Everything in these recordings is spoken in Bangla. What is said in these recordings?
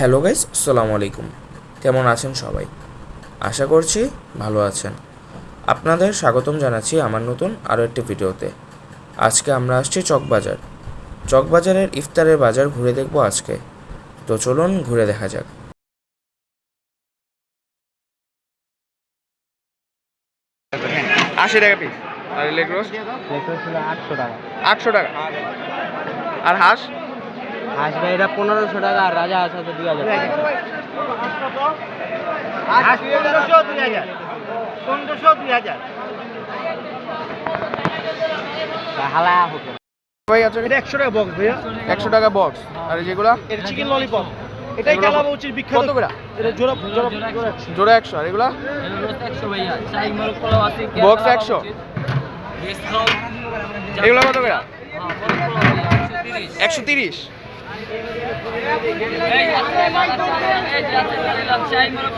হ্যালো গাইস, আসসালামু আলাইকুম। কেমন আছেন সবাই? আশা করছি ভালো আছেন। আপনাদের স্বাগতম জানাচ্ছি আমার নতুন আরও একটি ভিডিওতে। আজকে আমরা আসছি চকবাজার। চকবাজারের ইফতারের বাজার ঘুরে দেখব আজকে। তো চলুন ঘুরে দেখা যাক। 80 টাকা পিস। আর লেগ রোস্ট ছিল 800 টাকা। 800 টাকা। আর হাঁস হাঁস ভাই এটা 1500 টাকা, আর রাজা হাঁস আছে 2000 টাকা। হাঁস 1500 2000 1500 2000 হালা হোটেল ভাই আছে এটা 100 টাকা বক্স ভাইয়া। 100 টাকা বক্স। আর এগুলা এটা চিকেন ললিপপ, এটাই এগুলো কালাবুচির বিখ্যাত। কত করে? এটা জোড়া জোড়া 100। আর এগুলা রোস্ট 100 ভাইয়া, চাই মোরগ পোলাও আছে, বক্স 100। ভেজ খাও এগুলা কত করে? 130। 130। এই চাই মোরগ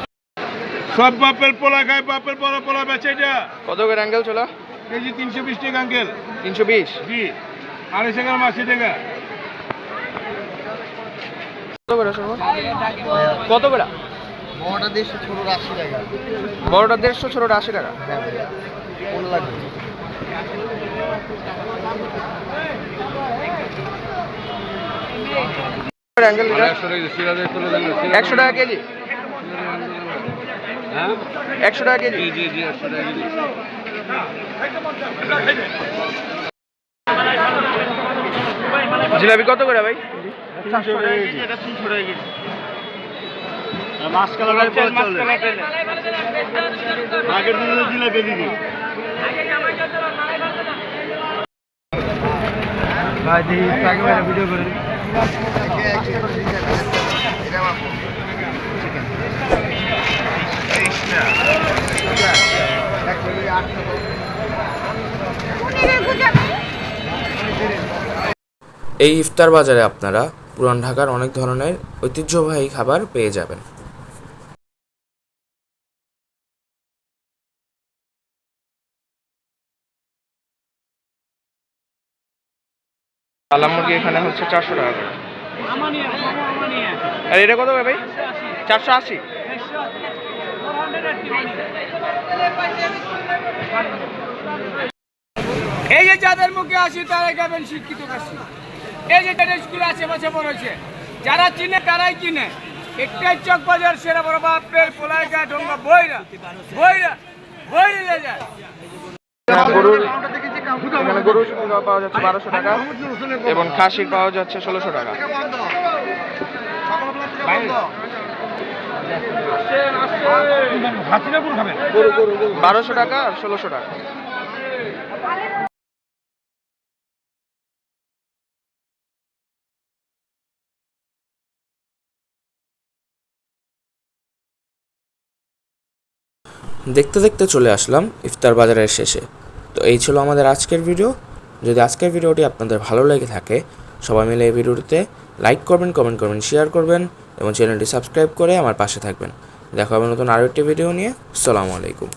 সব বাপের পোলা খায়, বাপের বড় পোলা বেচে এটা কত করে অ্যাঙ্গেল ছোলা? কেজি 320 টাকা আঙ্কেল। 320। জি, 250 টাকা 80 টাকা। কত করে সর্ব? কত করে? বড়টা 150, ছোটটা 80 টাকা। বড়টা 150, ছোটটা 80 টাকা। হ্যাঁ ভাইয়া, কোন লাগবে? অ্যাঙ্গেল এটা 100 টাকা কেজি। 100 টাকা কেজি। জি 100 টাকা কেজি। জিলাপি কত করে ভাই? 300 টাকা কেজি। এটা 300 টাকা কেজি। মাছ কালারের পর চলে। আগের দিনে জিলাপি দিদি। ভাই দেখি আগে ভিডিও করে দিই। এই ইফতার বাজারে আপনারা পুরান ঢাকার অনেক ধরনের ঐতিহ্যবাহী খাবার পেয়ে যাবেন। পালা মুরগি এখানে হচ্ছে 400 টাকা করে। আর এটা কত করে ভাই? 480। এই যে যাদের মুখে আসি তারা যাবেন শিক্ষিত কাশি। এই যে যাদের স্কুলে আশেপাশে পড়েছে, যারা চিনে তারাই কিনে। একটাই চকবাজার, সেরা বড় বাপের পোলাইকা ঢোঙ্গা বইরা বইরা বইরে যায়। এখানে গরুর পাওয়া যাচ্ছে 1200 টাকা এবং খাসির পাওয়া যাচ্ছে 1600 টাকা। 1200 টাকা আর 1600 টাকা। দেখতে দেখতে চলে আসলাম ইফতার বাজারের শেষে। তো এই ছিল আমাদের আজকের ভিডিও। যদি আজকের ভিডিওটি আপনাদের ভালো লেগে থাকে, সবাই মিলে এই ভিডিওটিতে লাইক করবেন, কমেন্ট করবেন, শেয়ার করবেন এবং চ্যানেলটি সাবস্ক্রাইব করে আমার পাশে থাকবেন। দেখা হবে নতুন আরও একটি ভিডিও নিয়ে। আসসালামু আলাইকুম।